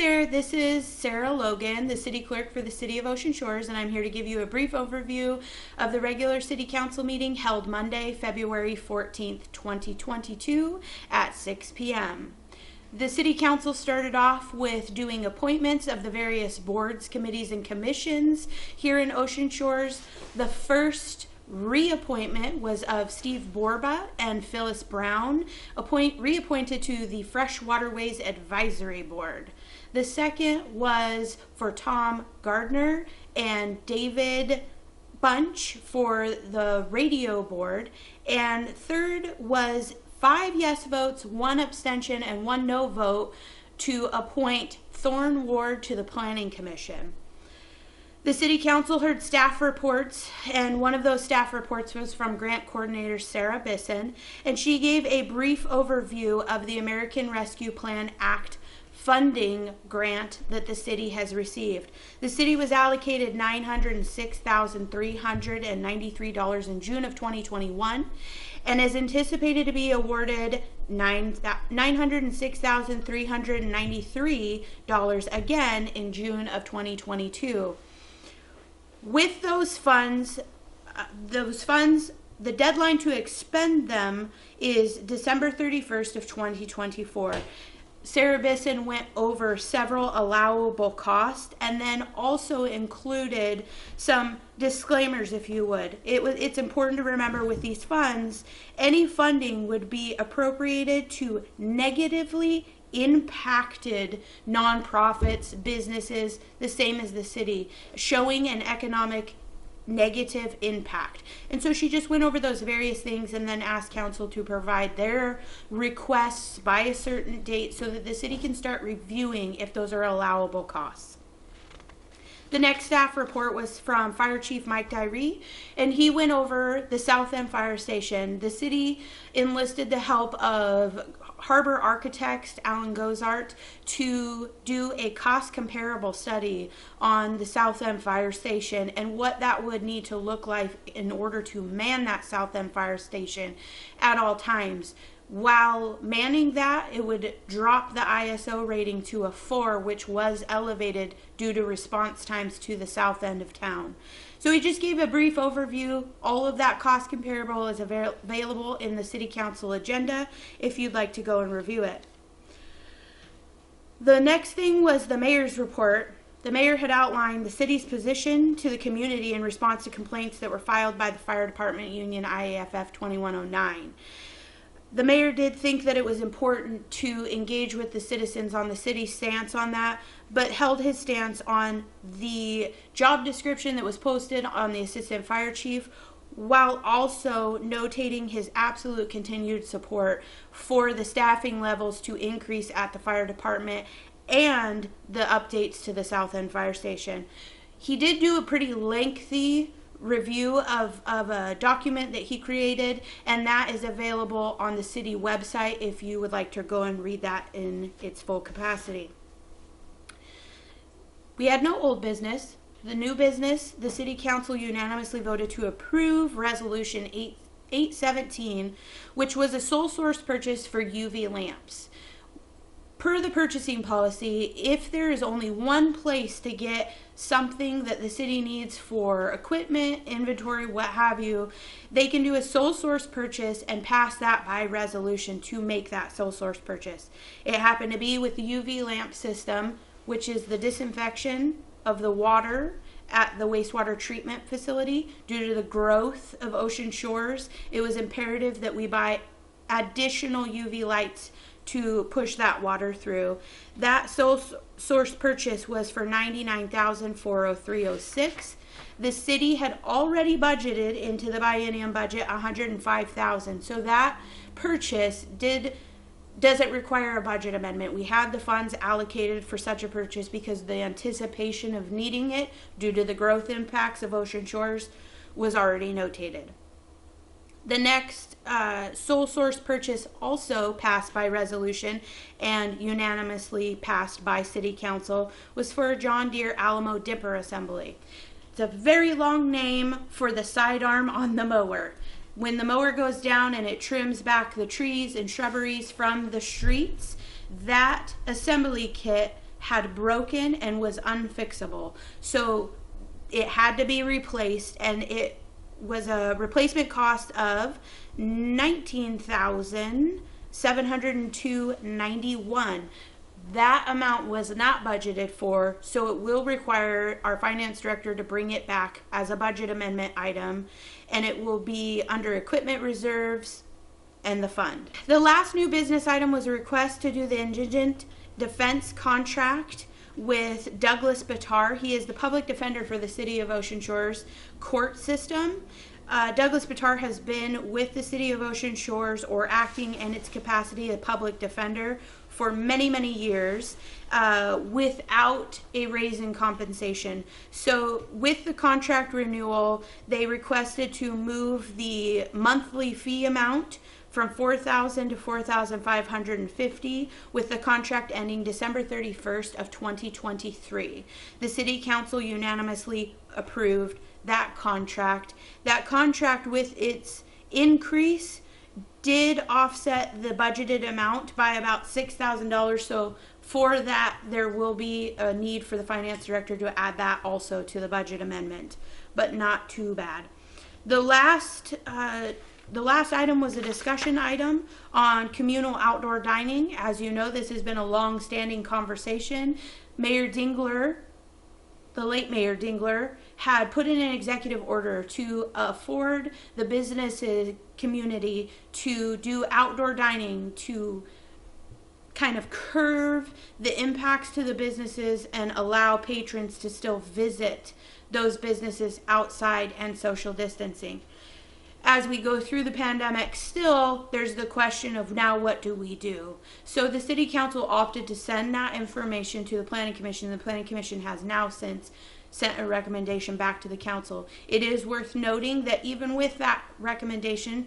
there, this is Sarah Logan, the City Clerk for the City of Ocean Shores, and I'm here to give you a brief overview of the regular City Council meeting held Monday, February 14th, 2022 at 6 p.m. The City Council started off with doing appointments of the various boards, committees, and commissions here in Ocean Shores. The first reappointment was of Steve Borba and Phyllis Brown, reappointed to the Fresh Waterways Advisory Board. The second was for Tom Gardner and David Bunch for the Radio Board. And third was 5 yes votes, 1 abstention, and 1 no vote to appoint Thorne Ward to the Planning Commission. The City Council heard staff reports, and one of those staff reports was from Grant Coordinator Sarah Bisson, and she gave a brief overview of the American Rescue Plan Act funding grant that the city has received. The city was allocated $906,393 in June of 2021 and is anticipated to be awarded $906,393 again in June of 2022. With those funds, the deadline to expend them is December 31st of 2024. Sarah Bisson went over several allowable costs and then also included some disclaimers, if you would. It's important to remember with these funds, any funding would be appropriated to negatively impacted nonprofits, businesses, the same as the city, showing an economic negative impact. And so she just went over those various things and then asked council to provide their requests by a certain date so that the city can start reviewing if those are allowable costs. The next staff report was from Fire Chief Mike Dyree, and he went over the South End Fire Station. The city enlisted the help of harbor architect Alan Gozart to do a cost comparable study on the South End Fire Station and what that would need to look like in order to man that South End Fire Station at all times. While manning that, it would drop the ISO rating to a 4, which was elevated due to response times to the south end of town. So he just gave a brief overview. All of that cost comparable is available in the City Council agenda if you'd like to go and review it. The next thing was the mayor's report. The mayor had outlined the city's position to the community in response to complaints that were filed by the Fire Department Union IAFF 2109. The mayor did think that it was important to engage with the citizens on the city's stance on that, but held his stance on the job description that was posted on the assistant fire chief, while also notating his absolute continued support for the staffing levels to increase at the fire department and the updates to the South End Fire Station. He did do a pretty lengthy review of a document that he created, and that is available on the city website if you would like to go and read that in its full capacity. We had no old business. The new business, the City Council unanimously voted to approve Resolution 817, which was a sole source purchase for UV lamps. Per the purchasing policy, if there is only one place to get something that the city needs for equipment, inventory, what have you, they can do a sole source purchase and pass that by resolution to make that sole source purchase. It happened to be with the UV lamp system, which is the disinfection of the water at the wastewater treatment facility. Due to the growth of Ocean Shores, it was imperative that we buy additional UV lights to push that water through. That sole source purchase was for $99,403.06. The city had already budgeted into the biennium budget $105,000. So that purchase doesn't require a budget amendment. We had the funds allocated for such a purchase because the anticipation of needing it due to the growth impacts of Ocean Shores was already notated. The next sole source purchase also passed by resolution and unanimously passed by City Council was for a John Deere Alamo Dipper Assembly. It's a very long name for the sidearm on the mower. When the mower goes down and it trims back the trees and shrubberies from the streets, that assembly kit had broken and was unfixable. So it had to be replaced, and it was a replacement cost of $19,702.91. That amount was not budgeted for, so it will require our finance director to bring it back as a budget amendment item, and it will be under equipment reserves and the fund. The last new business item was a request to do the indigent defense contract with Douglas Batar. He is the public defender for the City of Ocean Shores court system. Douglas Batar has been with the City of Ocean Shores, or acting in its capacity as public defender, for many, many years without a raise in compensation. So with the contract renewal, they requested to move the monthly fee amount from $4,000 to $4,550, with the contract ending December 31st of 2023. The City Council unanimously approved that contract. That contract, with its increase, did offset the budgeted amount by about $6,000. So for that, there will be a need for the finance director to add that also to the budget amendment, but not too bad. The last item was a discussion item on communal outdoor dining. As you know, this has been a long-standing conversation. Mayor Dingler, the late Mayor Dingler, had put in an executive order to afford the business community to do outdoor dining, to kind of curb the impacts to the businesses and allow patrons to still visit those businesses outside and social distancing. As we go through the pandemic, still there's the question of, now what do we do? So the City Council opted to send that information to the Planning Commission. The Planning Commission has now since sent a recommendation back to the council. It is worth noting that even with that recommendation,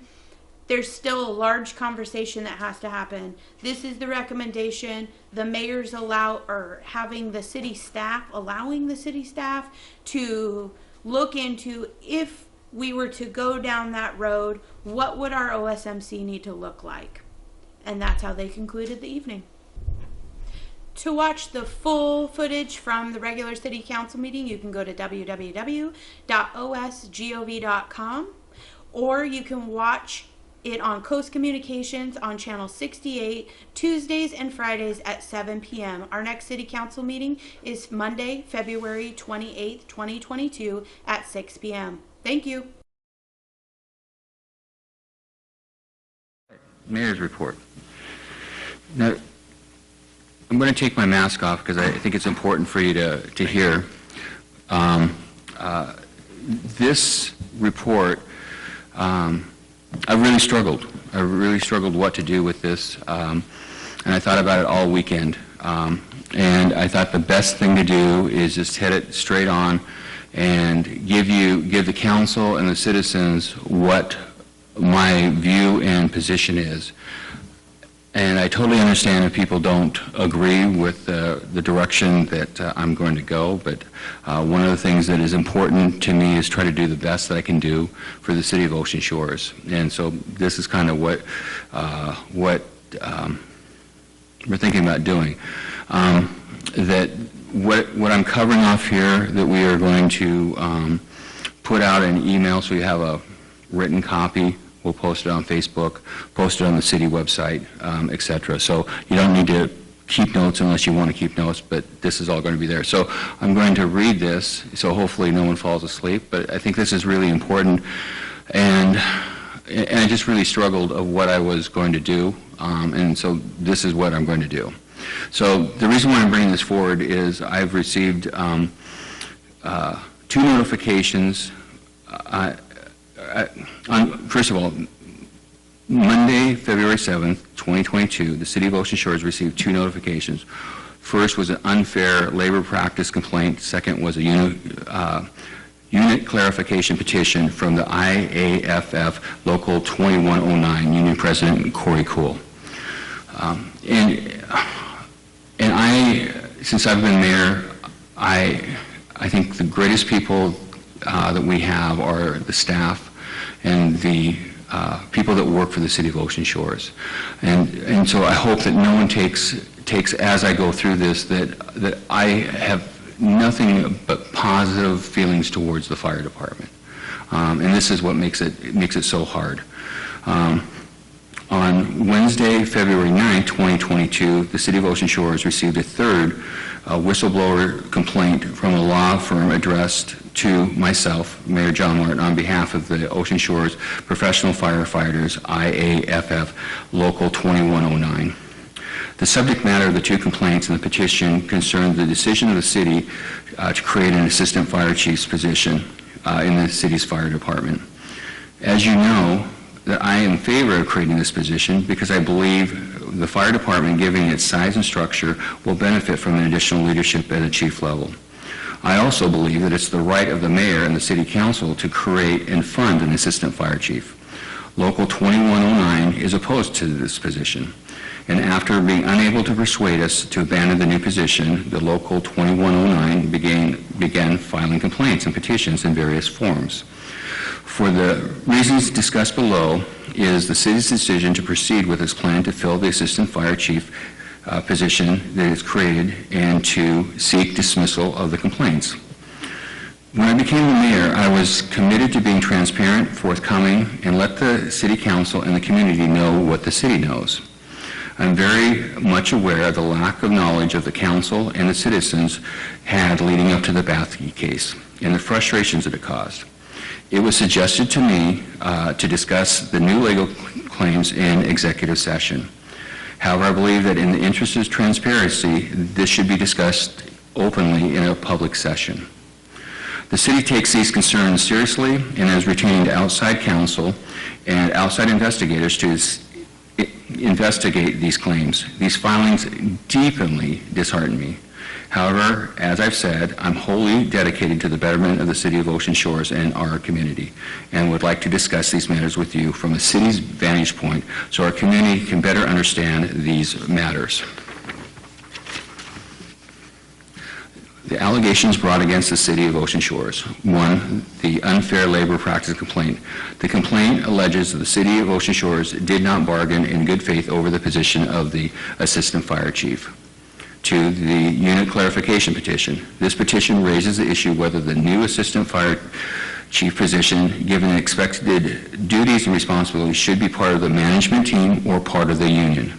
there's still a large conversation that has to happen. This is the recommendation. The mayor's allowing the city staff to look into, if we were to go down that road, what would our OSMC need to look like? And that's how they concluded the evening. To watch the full footage from the regular city council meeting, you can go to www.osgov.com, or you can watch it on Coast Communications on channel 68, Tuesdays and Fridays at 7 p.m. Our next city council meeting is Monday, February 28th, 2022 at 6 p.m. Thank you. Mayor's report. Now, I'm going to take my mask off because I think it's important for you to hear. This report, I really struggled. I really struggled what to do with this, and I thought about it all weekend. And I thought the best thing to do is just head it straight on and give the council and the citizens what my view and position is. And I totally understand if people don't agree with the direction that I'm going to go, but one of the things that is important to me is try to do the best that I can do for the City of Ocean Shores. And so this is kind of what we're thinking about doing. That what I'm covering off here, that we are going to put out an email so you have a written copy. We'll post it on Facebook, post it on the city website, etc. So you don't need to keep notes unless you want to keep notes, but this is all going to be there. So I'm going to read this, so hopefully no one falls asleep, but I think this is really important. And I just really struggled of what I was going to do, and so this is what I'm going to do. So the reason why I'm bringing this forward is I've received 2 notifications. First of all, Monday, February 7th, 2022, the City of Ocean Shores received 2 notifications. First was an unfair labor practice complaint. Second was a unit clarification petition from the IAFF Local 2109 Union President Corey Cool. And I, since I've been mayor, I think the greatest people that we have are the staff and the people that work for the City of Ocean Shores. And so I hope that no one takes takes as I go through this that I have nothing but positive feelings towards the fire department. And this is what makes it so hard. On Wednesday, February 9, 2022, the City of Ocean Shores received a third whistleblower complaint from a law firm addressed to myself, Mayor Jon Martin, on behalf of the Ocean Shores Professional Firefighters, IAFF, Local 2109. The subject matter of the two complaints in the petition concerned the decision of the city to create an assistant fire chief's position in the city's fire department. As you know, that I am in favor of creating this position because I believe the fire department, given its size and structure, will benefit from an additional leadership at a chief level. I also believe that it's the right of the mayor and the city council to create and fund an assistant fire chief. Local 2109 is opposed to this position, and after being unable to persuade us to abandon the new position, the Local 2109 began filing complaints and petitions in various forms. For the reasons discussed below is the city's decision to proceed with its plan to fill the assistant fire chief position that is created and to seek dismissal of the complaints. When I became the mayor, I was committed to being transparent, forthcoming, and let the city council and the community know what the city knows. I'm very much aware of the lack of knowledge of the council and the citizens had leading up to the Bathke case and the frustrations that it caused. It was suggested to me to discuss the new legal claims in executive session. However, I believe that in the interest of transparency, this should be discussed openly in a public session. The city takes these concerns seriously and has retained outside counsel and outside investigators to investigate these claims. These filings deeply dishearten me. However, as I've said, I'm wholly dedicated to the betterment of the City of Ocean Shores and our community, and would like to discuss these matters with you from a city's vantage point so our community can better understand these matters. The allegations brought against the City of Ocean Shores. One, the unfair labor practice complaint. The complaint alleges that the City of Ocean Shores did not bargain in good faith over the position of the assistant fire chief. Two, the unit clarification petition. This petition raises the issue whether the new assistant fire chief position, given the expected duties and responsibilities, should be part of the management team or part of the union.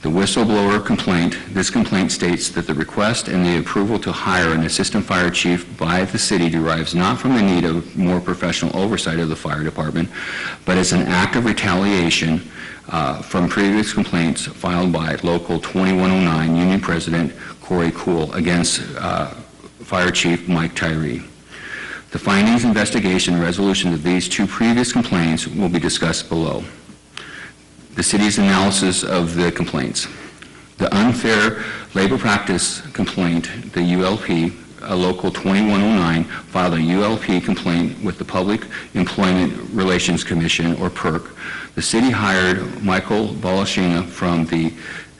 The whistleblower complaint. This complaint states that the request and the approval to hire an assistant fire chief by the city derives not from the need of more professional oversight of the fire department, but as an act of retaliation from previous complaints filed by Local 2109 Union President Corey Kuhl against Fire Chief Mike Tyree. The findings, investigation, and resolution of these two previous complaints will be discussed below. The city's analysis of the complaints. The unfair labor practice complaint, the ULP, Local 2109 filed a ULP complaint with the Public Employment Relations Commission, or PERC. The city hired Michael Balashina from the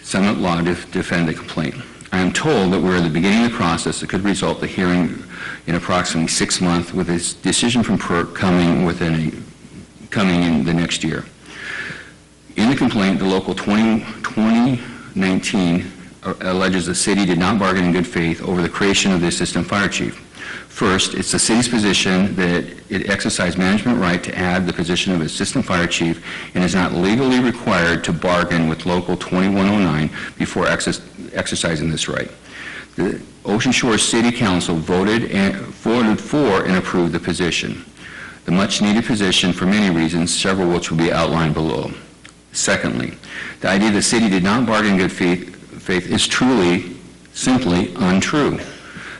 Summit Law to defend the complaint. I am told that we're at the beginning of the process that could result in the hearing in approximately 6 months, with a decision from PERC coming in the next year. In the complaint, the Local 2019 alleges the city did not bargain in good faith over the creation of the assistant fire chief. First, it's the city's position that it exercised management right to add the position of assistant fire chief and is not legally required to bargain with Local 2109 before exercising this right. The Ocean Shores City Council voted for and approved the position. The much-needed position for many reasons, several which will be outlined below. Secondly, the idea the city did not bargain in good faith is truly, simply untrue.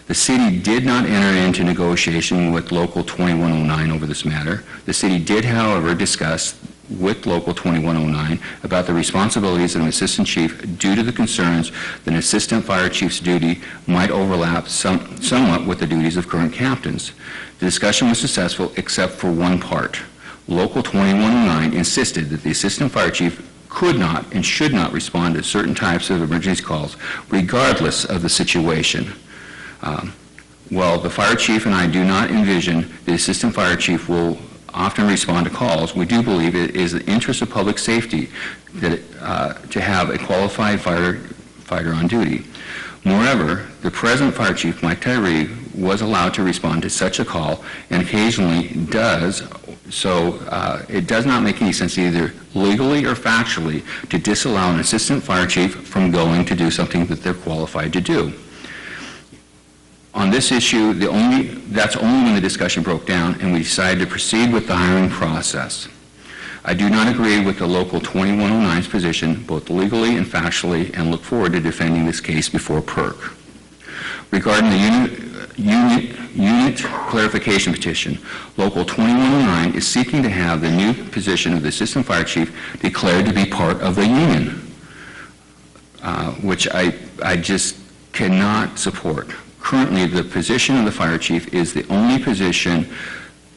The city did not enter into negotiation with Local 2109 over this matter. The city did, however, discuss with Local 2109 about the responsibilities of an assistant chief due to the concerns that an assistant fire chief's duty might overlap somewhat with the duties of current captains. The discussion was successful except for one part. Local 2109 insisted that the assistant fire chief could not and should not respond to certain types of emergency calls, regardless of the situation. While the fire chief and I do not envision the assistant fire chief will often respond to calls, we do believe it is the interest of public safety that to have a qualified firefighter on duty. Moreover, the present fire chief, Mike Tyree, was allowed to respond to such a call and occasionally does, so it does not make any sense either legally or factually to disallow an assistant fire chief from going to do something that they're qualified to do. On this issue, that's only when the discussion broke down and we decided to proceed with the hiring process. I do not agree with the local 2109's position, both legally and factually, and look forward to defending this case before PERC. Regarding the unit clarification petition, local 2109 is seeking to have the new position of the assistant fire chief declared to be part of the union, which I just cannot support. Currently, the position of the fire chief is the only position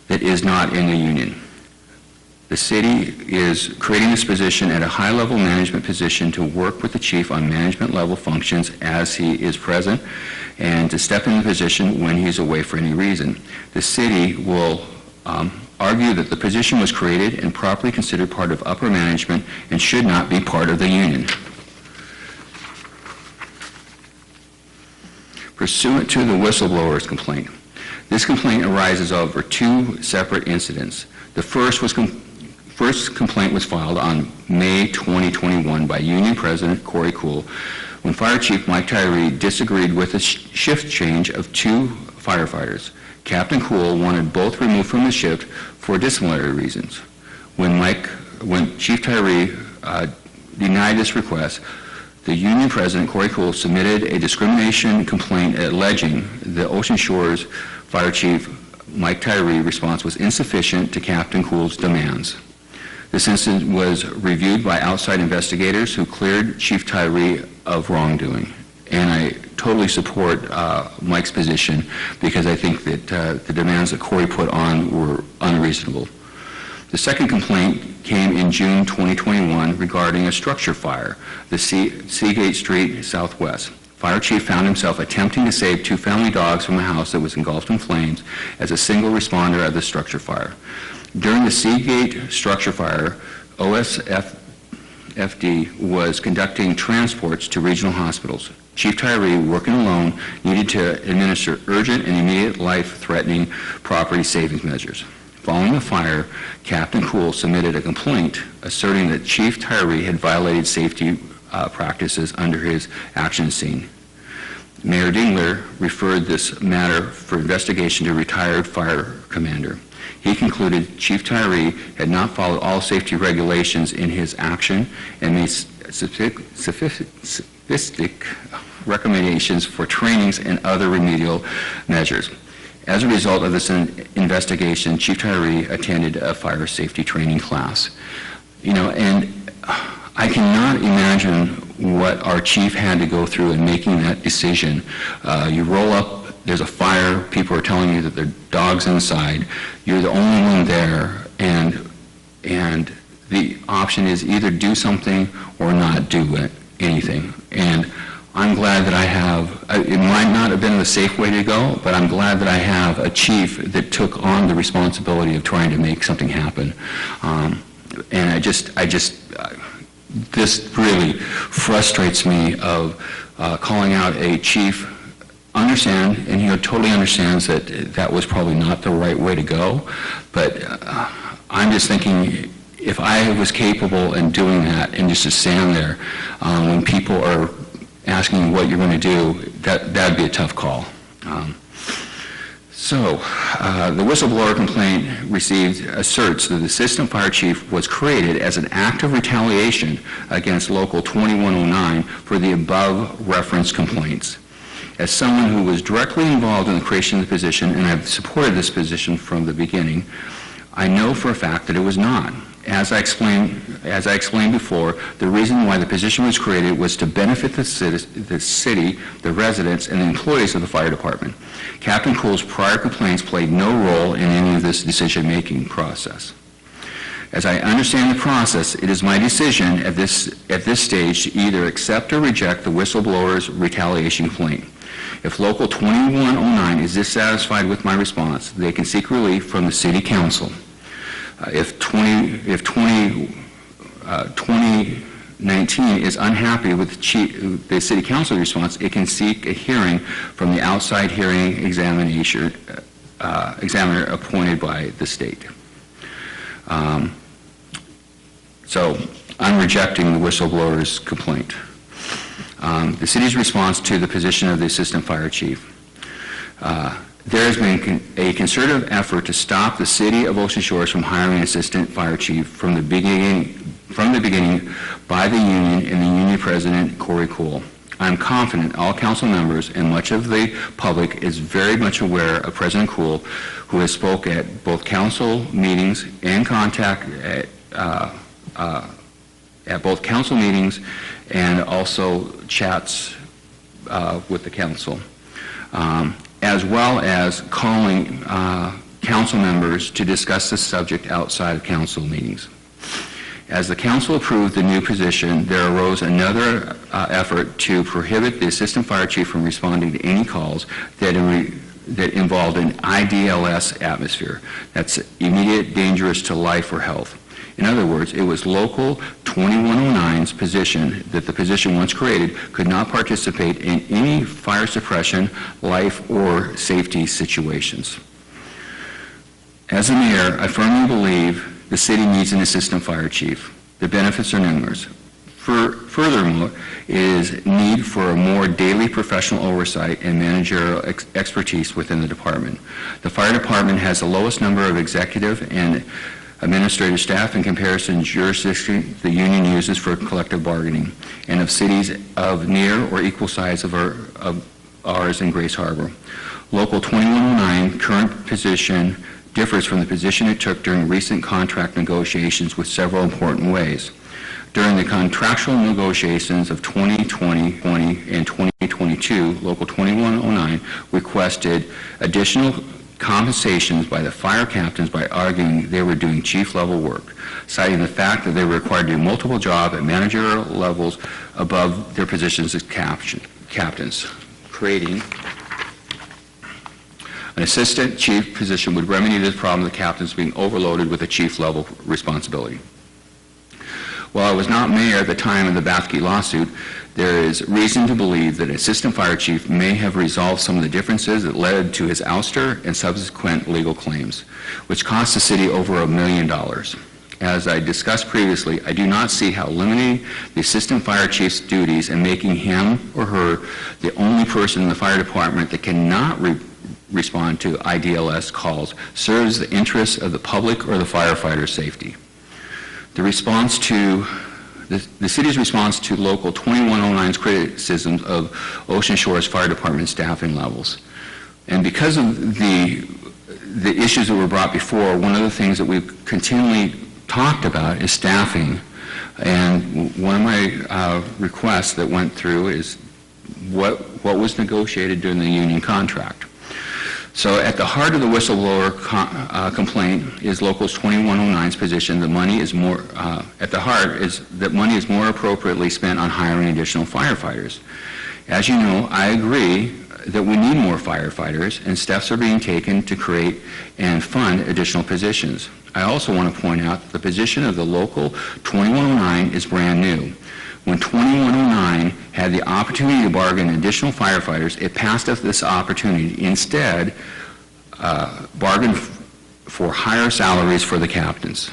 that is not in the union. The city is creating this position at a high-level management position to work with the chief on management-level functions as he is present and to step in the position when he's away for any reason. The city will argue that the position was created and properly considered part of upper management and should not be part of the union. Pursuant to the whistleblower's complaint, this complaint arises over two separate incidents. The first complaint was filed on May 2021 by Union President Corey Kuhl when Fire Chief Mike Tyree disagreed with a shift change of two firefighters. Captain Kuhl wanted both removed from the shift for disciplinary reasons. When Chief Tyree denied this request, the Union President Corey Kuhl submitted a discrimination complaint alleging the Ocean Shores Fire Chief Mike Tyree response was insufficient to Captain Kuhl's demands. This incident was reviewed by outside investigators who cleared Chief Tyree of wrongdoing. And I totally support Mike's position because I think that the demands that Corey put on were unreasonable. The second complaint came in June 2021 regarding a structure fire, the Seagate Street Southwest. Fire Chief found himself attempting to save two family dogs from a house that was engulfed in flames as a single responder of the structure fire. During the Seagate structure fire, OSFD was conducting transports to regional hospitals. Chief Tyree, working alone, needed to administer urgent and immediate life-threatening property savings measures. Following the fire, Captain Kuhl submitted a complaint asserting that Chief Tyree had violated safety practices under his action scene. Mayor Dingler referred this matter for investigation to retired fire commander. He concluded Chief Tyree had not followed all safety regulations in his action and made sophisticated recommendations for trainings and other remedial measures. As a result of this investigation, Chief Tyree attended a fire safety training class. And I cannot imagine what our chief had to go through in making that decision. You roll up, there's a fire, people are telling you that there are dogs inside, you're the only one there, and the option is either do something or not do anything. And I'm glad that I have, it might not have been the safe way to go, but I'm glad that I have a chief that took on the responsibility of trying to make something happen. And this really frustrates me of calling out a chief, and he totally understands that that was probably not the right way to go, but I'm just thinking if I was capable in doing that and just to stand there when people are asking you what you're going to do, that'd be a tough call. The whistleblower complaint asserts that the assistant fire chief was created as an act of retaliation against Local 2109 for the above referenced complaints. As someone who was directly involved in the creation of the position, and I've supported this position from the beginning, I know for a fact that it was not. As I explained before, the reason why the position was created was to benefit the city, the residents, and the employees of the fire department. Captain Kuhl's prior complaints played no role in any of this decision-making process. As I understand the process, it is my decision at this stage to either accept or reject the whistleblower's retaliation complaint. If Local 2109 is dissatisfied with my response, they can seek relief from the City Council. If 2109 19 is unhappy with the City Council response, it can seek a hearing from the outside hearing examiner appointed by the state. So I'm rejecting the whistleblower's complaint. The city's response to the position of the assistant fire chief. There has been a concerted effort to stop the city of Ocean Shores from hiring an assistant fire chief from the beginning by the union and the union president, Corey Cool. I'm confident all council members and much of the public is very much aware of President Cool, who has spoke at both council meetings and contact at both council meetings and also chats with the council, as well as calling council members to discuss the subject outside of council meetings. As the council approved the new position, there arose another effort to prohibit the assistant fire chief from responding to any calls that involved an IDLS atmosphere. That's immediate, dangerous to life or health. In other words, it was Local 2109's position that the position once created could not participate in any fire suppression, life, or safety situations. As the mayor, I firmly believe the city needs an assistant fire chief. The benefits are numerous. Furthermore, is need for a more daily professional oversight and managerial expertise within the department. The fire department has the lowest number of executive and administrative staff in comparison to jurisdiction the union uses for collective bargaining, and of cities of near or equal size of ours in Grace Harbor. Local 2109 current position differs from the position it took during recent contract negotiations with several important ways. During the contractual negotiations of 2020 and 2022, Local 2109 requested additional compensations by the fire captains by arguing they were doing chief-level work, citing the fact that they were required to do multiple jobs at managerial levels above their positions as captains, creating an assistant chief position would remedy this problem of the captains being overloaded with a chief-level responsibility. While I was not mayor at the time of the Bathke lawsuit, there is reason to believe that assistant fire chief may have resolved some of the differences that led to his ouster and subsequent legal claims, which cost the city over $1 million. As I discussed previously, I do not see how eliminating the assistant fire chief's duties and making him or her the only person in the fire department that cannot respond to IDLS calls serves the interests of the public or the firefighter's safety. The city's response to Local 2109's criticisms of Ocean Shores Fire Department staffing levels. And because of the issues that were brought before, one of the things that we've continually talked about is staffing. And one of my requests that went through is what was negotiated during the union contract. So at the heart of the whistleblower complaint is Local 2109's position that money is more, at the heart is that money is more appropriately spent on hiring additional firefighters. As you know, I agree that we need more firefighters and steps are being taken to create and fund additional positions. I also want to point out that the position of the Local 2109 is brand new. When 2109 had the opportunity to bargain additional firefighters, it passed us this opportunity. Instead, bargained for higher salaries for the captains.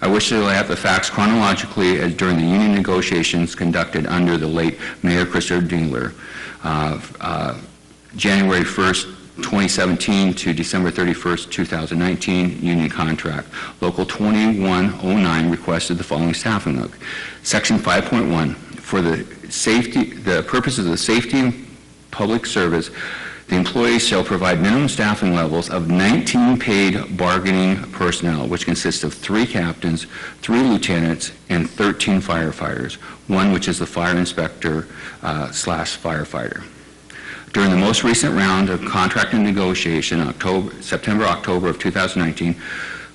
I wish to lay out the facts chronologically as during the union negotiations conducted under the late Mayor Christopher Dingler, January 1st, 2017 to December 31st, 2019 union contract. Local 2109 requested the following staffing look. Section 5.1, for the purposes of the safety and public service, the employees shall provide minimum staffing levels of 19 paid bargaining personnel, which consists of 3 captains, 3 lieutenants, and 13 firefighters, 1 which is the fire inspector / firefighter. During the most recent round of contracting negotiation, September, October of 2019,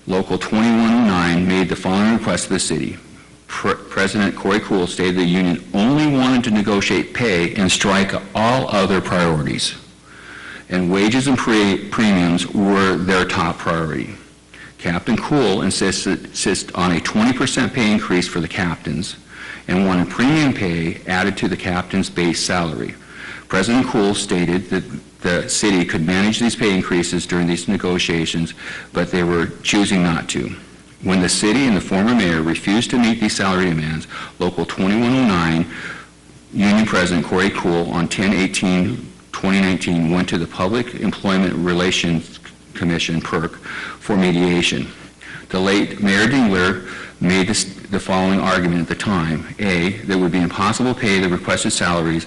Local 2109 made the following request to the city. President Corey Cool stated the union only wanted to negotiate pay and strike all other priorities, and wages and premiums were their top priority. Captain Cool insists on a 20% pay increase for the captains and wanted premium pay added to the captain's base salary. President Cool stated that the city could manage these pay increases during these negotiations, but they were choosing not to. When the city and the former mayor refused to meet these salary demands, Local 2109 Union President Corey Cool on 10/18/2019 went to the Public Employment Relations Commission, PERC, for mediation. The late Mayor Dingler made the following argument at the time. A, that it would be impossible to pay the requested salaries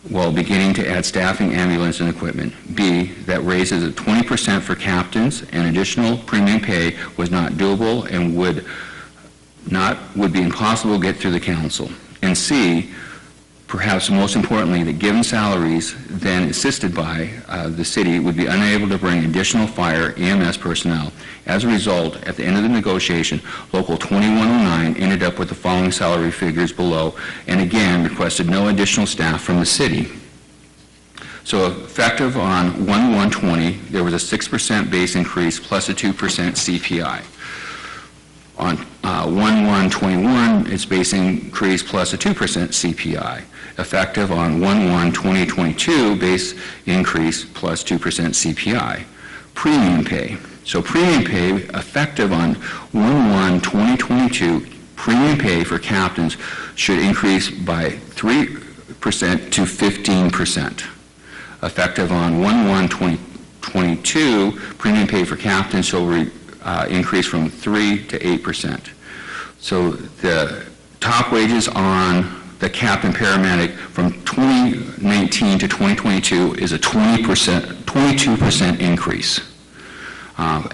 while beginning to add staffing, ambulance, and equipment. B, that raises of 20% for captains and additional premium pay was not doable and would be impossible to get through the council. And C, perhaps most importantly, that given salaries then assisted by the city would be unable to bring additional fire EMS personnel. As a result, at the end of the negotiation, Local 2109 ended up with the following salary figures below, and again requested no additional staff from the city. So effective on 1/1/20, there was a 6% base increase plus a 2% CPI. On 1/1/21, it's base increase plus a 2% CPI. Effective on 1/1/2022, base increase plus 2% CPI. Premium pay. So premium pay, effective on 1/1/2022, premium pay for captains should increase by 3% to 15%. Effective on 1/1/2022, premium pay for captains shall increase from 3 to 8%. So the top wages on the captain paramedic from 2019 to 2022 is a 22% increase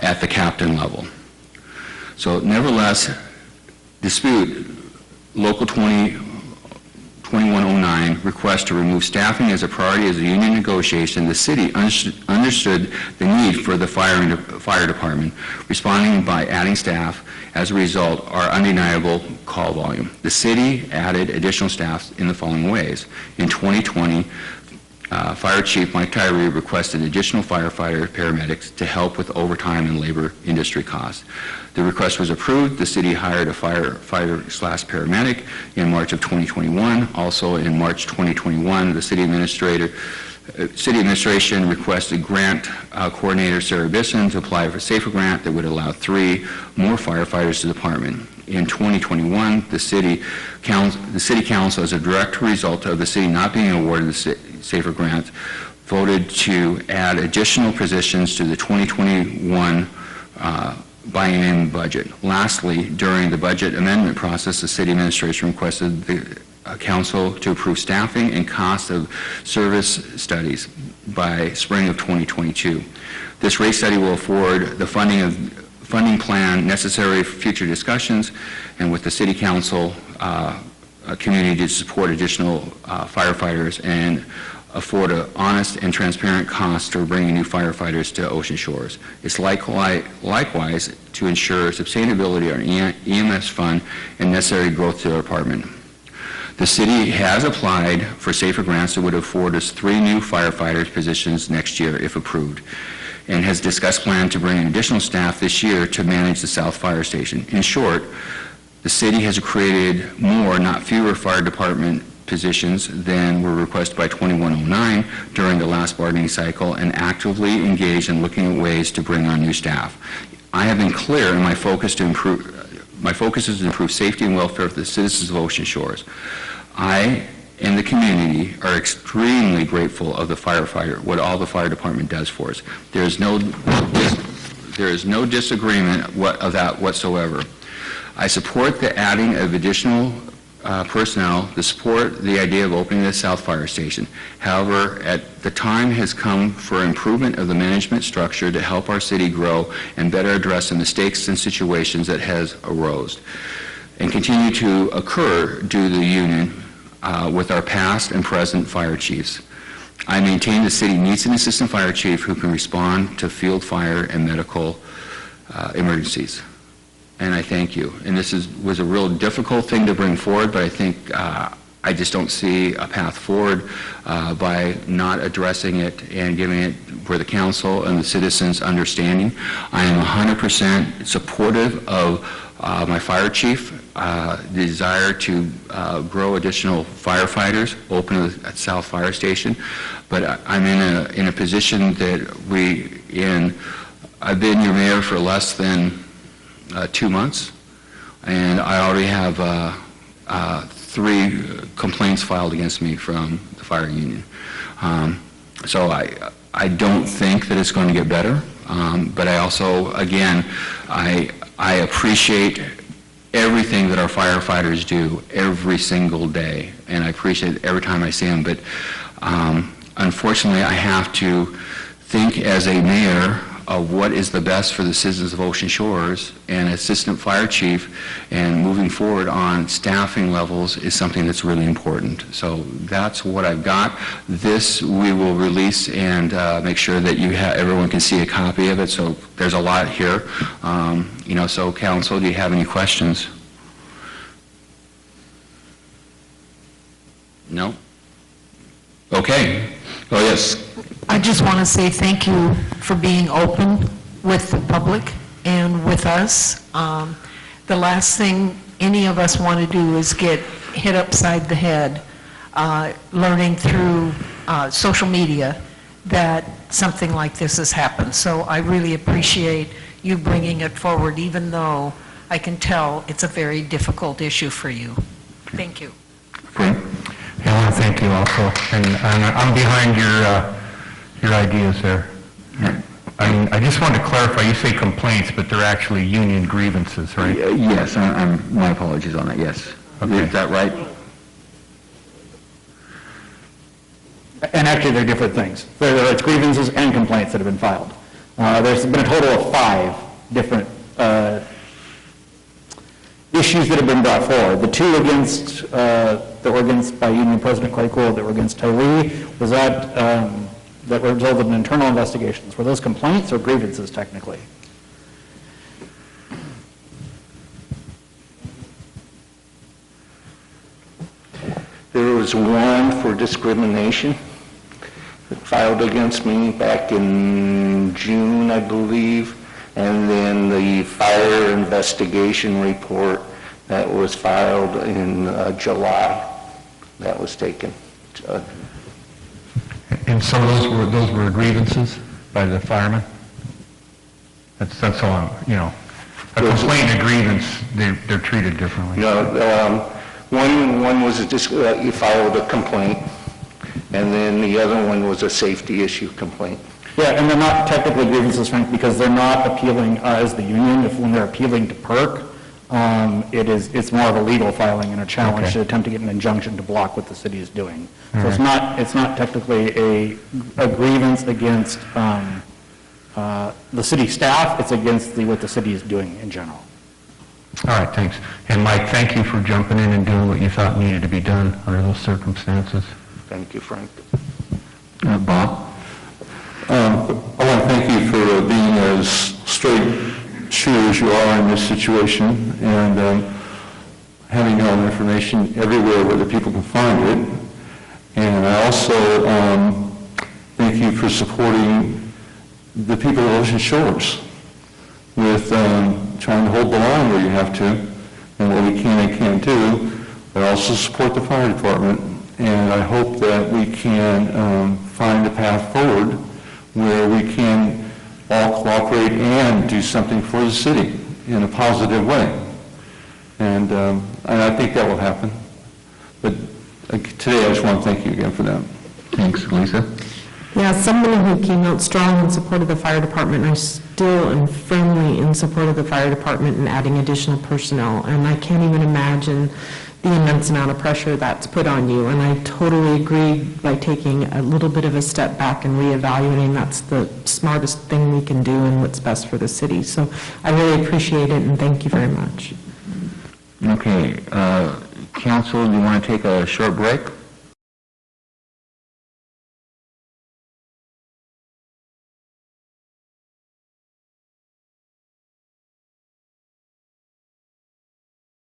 at the captain level. So nevertheless, dispute Local 2109 request to remove staffing as a priority as a union negotiation. The city understood the need for the fire department, responding by adding staff. As a result, our undeniable call volume. The city added additional staff in the following ways. In 2020, Fire Chief Mike Tyree requested additional firefighter paramedics to help with overtime and labor industry costs. The request was approved. The city hired a firefighter/paramedic in March of 2021. Also in March 2021, the city administration requested grant coordinator Sarah Bisson to apply for a SAFER grant that would allow 3 more firefighters to the department. In 2021, the city council, as a direct result of the city not being awarded the SAFER grant, voted to add additional positions to the 2021 biennium budget. Lastly, during the budget amendment process, the city administration requested the council to approve staffing and cost of service studies by spring of 2022. This rate study will afford the funding plan necessary for future discussions and with the city council community to support additional firefighters and afford an honest and transparent cost for bringing new firefighters to Ocean Shores. It's likewise to ensure sustainability of our EMS fund and necessary growth to our department. The city has applied for SAFER grants that would afford us 3 new firefighters positions next year if approved, and has discussed plan to bring in additional staff this year to manage the South Fire Station. In short, the city has created more, not fewer, fire department positions than were requested by 2109 during the last bargaining cycle and actively engaged in looking at ways to bring on new staff. I have been clear in my focus is to improve safety and welfare of the citizens of Ocean Shores. I and the community are extremely grateful of the firefighter, what all the fire department does for us. There is no disagreement of that whatsoever. I support the adding of additional personnel to support the idea of opening the South Fire Station. However, the time has come for improvement of the management structure to help our city grow and better address the mistakes and situations that has arose and continue to occur due to the union with our past and present fire chiefs. I maintain the city needs an assistant fire chief who can respond to field fire and medical emergencies. And I thank you. And this was a real difficult thing to bring forward, but I think I I just don't see a path forward by not addressing it and giving it for the council and the citizens' understanding. I am 100% supportive of my fire chief, the desire to grow additional firefighters, open a South Fire Station, but I'm in a position that I've been your mayor for less than 2 months, and I already have 3 complaints filed against me from the fire union. So I don't think that it's going to get better, but I also, again, I appreciate everything that our firefighters do every single day, and I appreciate it every time I see them, but unfortunately I have to think as a mayor of what is the best for the citizens of Ocean Shores, and assistant fire chief, and moving forward on staffing levels is something that's really important. So that's what I've got. This we will release and make sure that everyone can see a copy of it. So there's a lot here. So council, do you have any questions? No? Okay. Oh, yes. I just want to say thank you for being open with the public and with us. The last thing any of us want to do is get hit upside the head learning through social media that something like this has happened. So I really appreciate you bringing it forward, even though I can tell it's a very difficult issue for you. Thank you. Okay. I want to thank you also, and I'm behind your ideas there. I mean, I just want to clarify, you say complaints, but they're actually union grievances, right? Yes, my apologies on that, yes. Okay. Is that right? And actually, they're different things. It's grievances and complaints that have been filed. There's been a total of 5 different issues that have been brought forward. The 2 against that were against by Union President Claypool that were against Tyree was that resulted in internal investigations. Were those complaints or grievances technically? There was one for discrimination filed against me back in June, I believe, and then the fire investigation report that was filed in July, that was taken. And so those were grievances by the firemen? That's all, a complaint and a grievance, they're treated differently. No, one was you filed a complaint, and then the other one was a safety issue complaint. Yeah, and they're not technically grievances, Frank, because they're not appealing as the union. When they're appealing to PERC, it's more of a legal filing and a challenge to attempt to get an injunction to block what the city is doing. So it's not technically a grievance against the city staff. It's against what the city is doing in general. All right, thanks. And Mike, thank you for jumping in and doing what you thought needed to be done under those circumstances. Thank you, Frank. Bob? I want to thank you for being as straight shooter as you are in this situation, and having all the information everywhere where the people can find it. And I also thank you for supporting the people of Ocean Shores with trying to hold the line where you have to, and what we can and can't do, but also support the fire department. And I hope that we can find a path forward where we can all cooperate and do something for the city in a positive way. And I think that will happen. But today I just want to thank you again for that. Thanks, Lisa. Yeah, somebody who came out strong in support of the fire department, I still am firmly in support of the fire department and adding additional personnel. And I can't even imagine the immense amount of pressure that's put on you. And I totally agree by taking a little bit of a step back and reevaluating. That's the smartest thing we can do and what's best for the city. So I really appreciate it and thank you very much. Okay, council, do you want to take a short break?